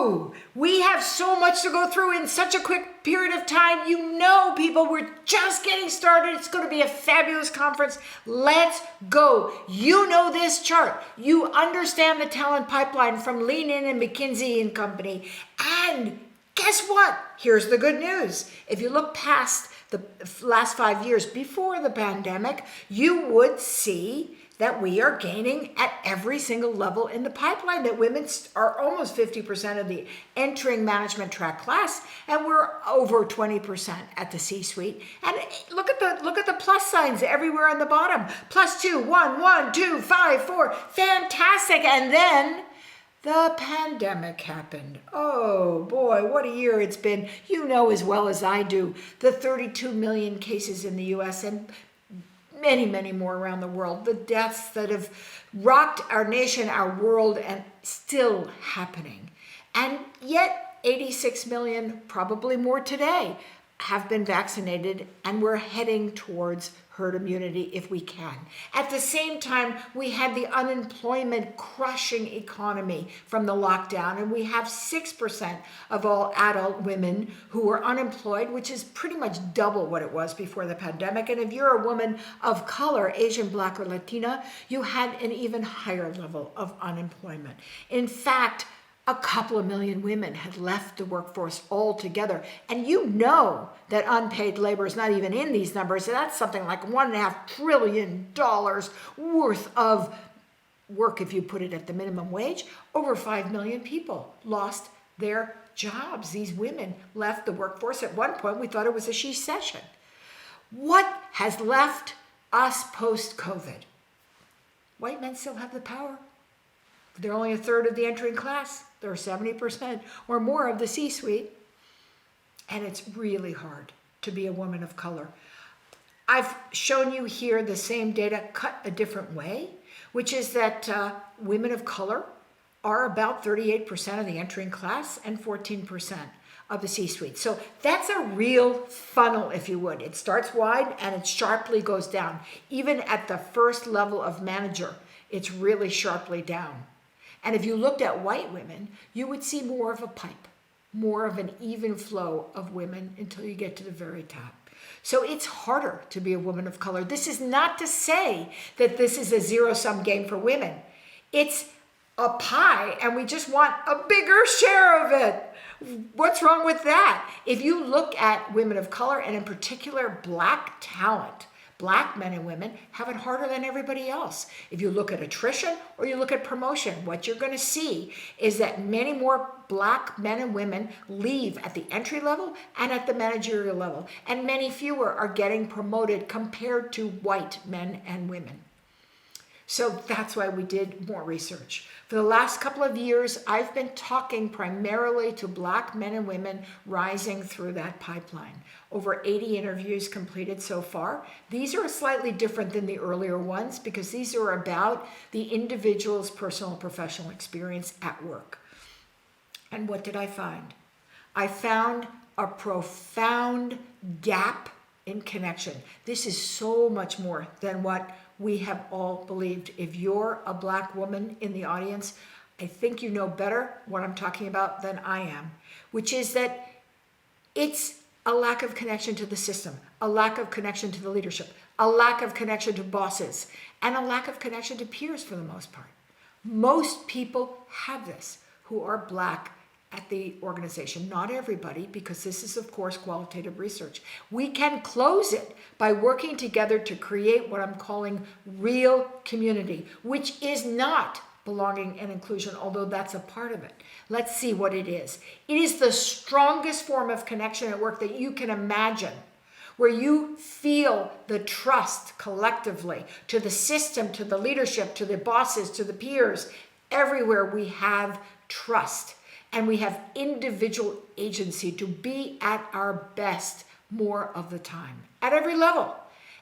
go. We have so much to go through in such a quick period of time. You know, people, we're just getting started. It's going to be a fabulous conference. Let's go. You know this chart. You understand the talent pipeline from Lean In and McKinsey and Company. And guess what? Here's the good news. If you look past the last 5 years before the pandemic, you would see that we are gaining at every single level in the pipeline, that women are almost 50% of the entering management track class, and we're over 20% at the C-suite. And look at the plus signs everywhere on the bottom. +2, 1, 1, 2, 5, 4. Fantastic. And then the pandemic happened. Oh boy, what a year it's been. You know as well as I do, the 32 million cases in the US and many, many more around the world. The deaths that have rocked our nation, our world, and still happening. And yet 86 million, probably more today, have been vaccinated, and we're heading towards herd immunity if we can. At the same time, we had the unemployment crushing economy from the lockdown, and we have 6% of all adult women who are unemployed, which is pretty much double what it was before the pandemic. And if you're a woman of color, Asian, Black, or Latina, you had an even higher level of unemployment. In fact, a couple of million women had left the workforce altogether. And you know that unpaid labor is not even in these numbers. So that's something like $1.5 trillion worth of work if you put it at the minimum wage. Over 5 million people lost their jobs. These women left the workforce. At one point, we thought it was a she-cession. What has left us post-COVID? White men still have the power. They're only a third of the entering class. They're 70% or more of the C-suite. And it's really hard to be a woman of color. I've shown you here the same data cut a different way, which is that women of color are about 38% of the entering class and 14% of the C-suite. So that's a real funnel, if you would. It starts wide and it sharply goes down. Even at the first level of manager, it's really sharply down. And if you looked at white women, you would see more of a pipe, more of an even flow of women until you get to the very top. So it's harder to be a woman of color. This is not to say that this is a zero-sum game for women. It's a pie, and we just want a bigger share of it. What's wrong with that? If you look at women of color, and in particular Black talent, Black men and women have it harder than everybody else. If you look at attrition or you look at promotion, what you're going to see is that many more Black men and women leave at the entry level and at the managerial level, and many fewer are getting promoted compared to white men and women. So that's why we did more research. For the last couple of years, I've been talking primarily to Black men and women rising through that pipeline. Over 80 interviews completed so far. These are slightly different than the earlier ones because these are about the individual's personal and professional experience at work. And what did I find? I found a profound gap in connection. This is so much more than what we have all believed. If you're a Black woman in the audience, I think you know better what I'm talking about than I am, which is that it's a lack of connection to the system, a lack of connection to the leadership, a lack of connection to bosses, and a lack of connection to peers for the most part. Most people have this who are Black at the organization. Not everybody, because this is, of course, qualitative research. We can close it by working together to create what I'm calling real community, which is not belonging and inclusion, although that's a part of it. Let's see what it is. It is the strongest form of connection at work that you can imagine, where you feel the trust collectively to the system, to the leadership, to the bosses, to the peers. Everywhere we have trust. And we have individual agency to be at our best more of the time, at every level.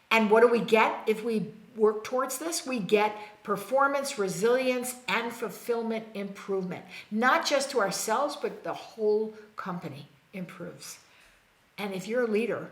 And what do we get if we work towards this? We get performance, resilience, and fulfillment improvement. Not just to ourselves, but the whole company improves. And if you're a leader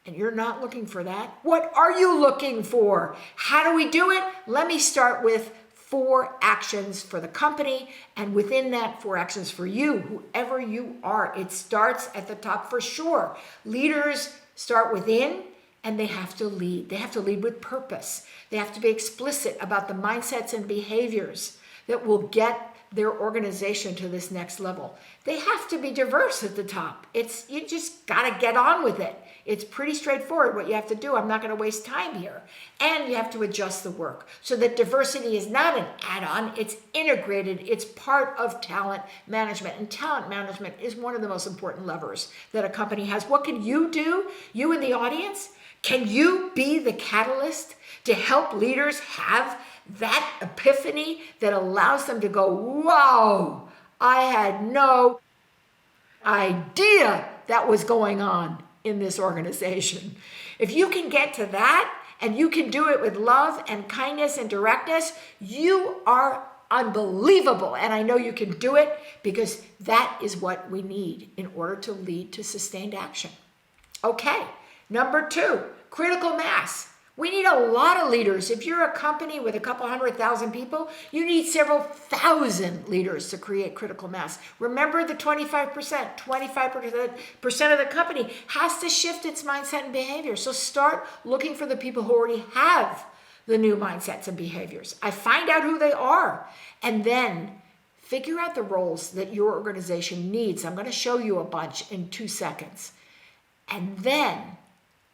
and you're not looking for that, what are you looking for? How do we do it? Let me start with 4 actions for the company, and within that 4 actions for you, whoever you are. It starts at the top for sure. Leaders start within, and they have to lead. They have to lead with purpose. They have to be explicit about the mindsets and behaviors that will get their organization to this next level. They have to be diverse at the top. You just got to get on with it. It's pretty straightforward what you have to do. I'm not going to waste time here. And you have to adjust the work so that diversity is not an add-on, it's integrated, it's part of talent management. And talent management is one of the most important levers that a company has. What can you do, you in the audience? Can you be the catalyst to help leaders have that epiphany that allows them to go, whoa, I had no idea that was going on in this organization. If you can get to that, and you can do it with love and kindness and directness, you are unbelievable. And I know you can do it because that is what we need in order to lead to sustained action. Okay, number 2, critical mass. We need a lot of leaders. If you're a company with a couple 100,000 people, you need several thousand leaders to create critical mass. Remember the 25%. 25% of the company has to shift its mindset and behavior. So start looking for the people who already have the new mindsets and behaviors. I find out who they are, and then figure out the roles that your organization needs. I'm going to show you a bunch in 2 seconds. And then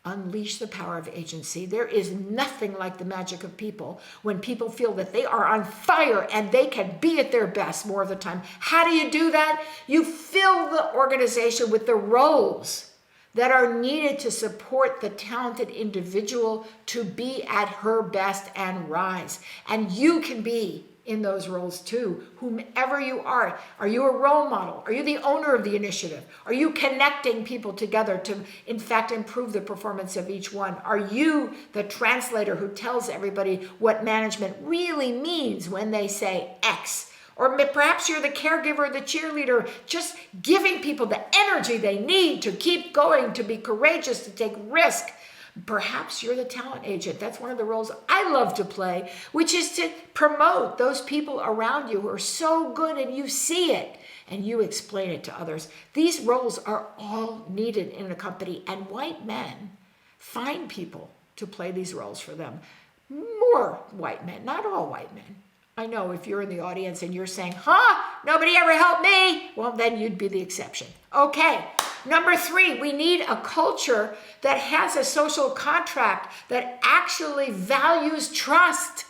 unleash the power of agency. There is nothing like the magic of people when people feel that they are on fire and they can be at their best more of the time. How do you do that? You fill the organization with the roles that are needed to support the talented individual to be at her best and rise. And you can be in those roles too, whomever you are. Are you a role model? Are you the owner of the initiative? Are you connecting people together to, in fact, improve the performance of each one? Are you the translator who tells everybody what management really means when they say X? Or perhaps you're the caregiver, the cheerleader, just giving people the energy they need to keep going, to be courageous, to take risk. Perhaps you're the talent agent. That's one of the roles I love to play, which is to promote those people around you who are so good and you see it and you explain it to others. These roles are all needed in a company, and white men find people to play these roles for them. More white men, not all white men. I know if you're in the audience and you're saying, nobody ever helped me, well, then you'd be the exception. Okay. Number 3, we need a culture that has a social contract that actually values trust.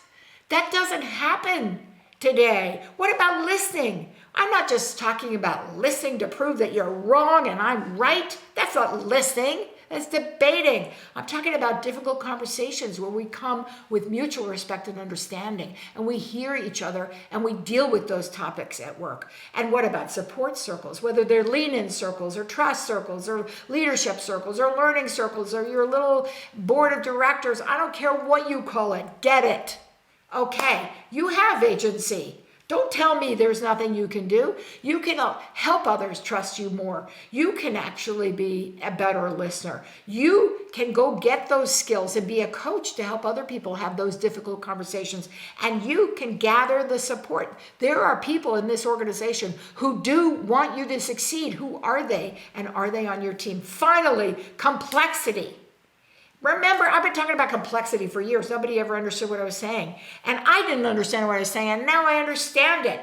That doesn't happen today. What about listening? I'm not just talking about listening to prove that you're wrong and I'm right. That's not listening. That's debating. I'm talking about difficult conversations where we come with mutual respect and understanding, and we hear each other and we deal with those topics at work. And what about support circles, whether they're lean-in circles or trust circles or leadership circles or learning circles or your little board of directors? I don't care what you call it. Get it. Okay, you have agency. Don't tell me there's nothing you can do. You can help others trust you more. You can actually be a better listener. You can go get those skills and be a coach to help other people have those difficult conversations. And you can gather the support. There are people in this organization who do want you to succeed. Who are they? And are they on your team? Finally, complexity. Remember, I've been talking about complexity for years. Nobody ever understood what I was saying. And I didn't understand what I was saying, and now I understand it.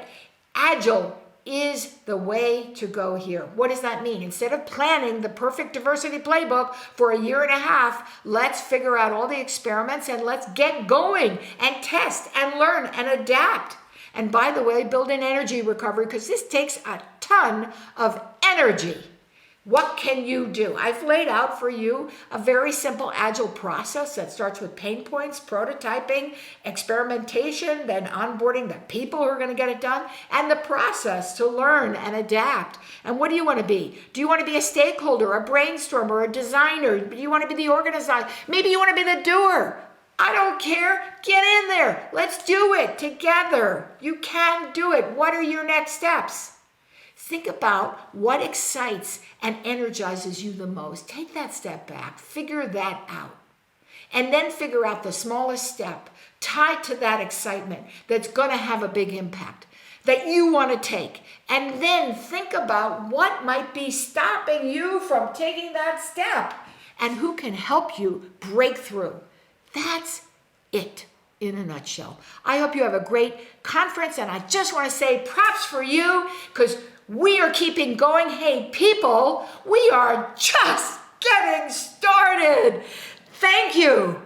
Agile is the way to go here. What does that mean? Instead of planning the perfect diversity playbook for a year and a half, let's figure out all the experiments and let's get going and test and learn and adapt. And by the way, build in energy recovery, because this takes a ton of energy. What can you do? I've laid out for you a very simple agile process that starts with pain points, prototyping, experimentation, then onboarding the people who are going to get it done, and the process to learn and adapt. And what do you want to be? Do you want to be a stakeholder, a brainstormer, a designer? Do you want to be the organizer? Maybe you want to be the doer. I don't care. Get in there. Let's do it together. You can do it. What are your next steps? Think about what excites and energizes you the most. Take that step back. Figure that out. and then figure out the smallest step tied to that excitement that's going to have a big impact that you want to take. And then think about what might be stopping you from taking that step and who can help you break through. That's it in a nutshell. I hope you have a great conference, and I just want to say props for you because we are keeping going. Hey, people, we are just getting started. Thank you.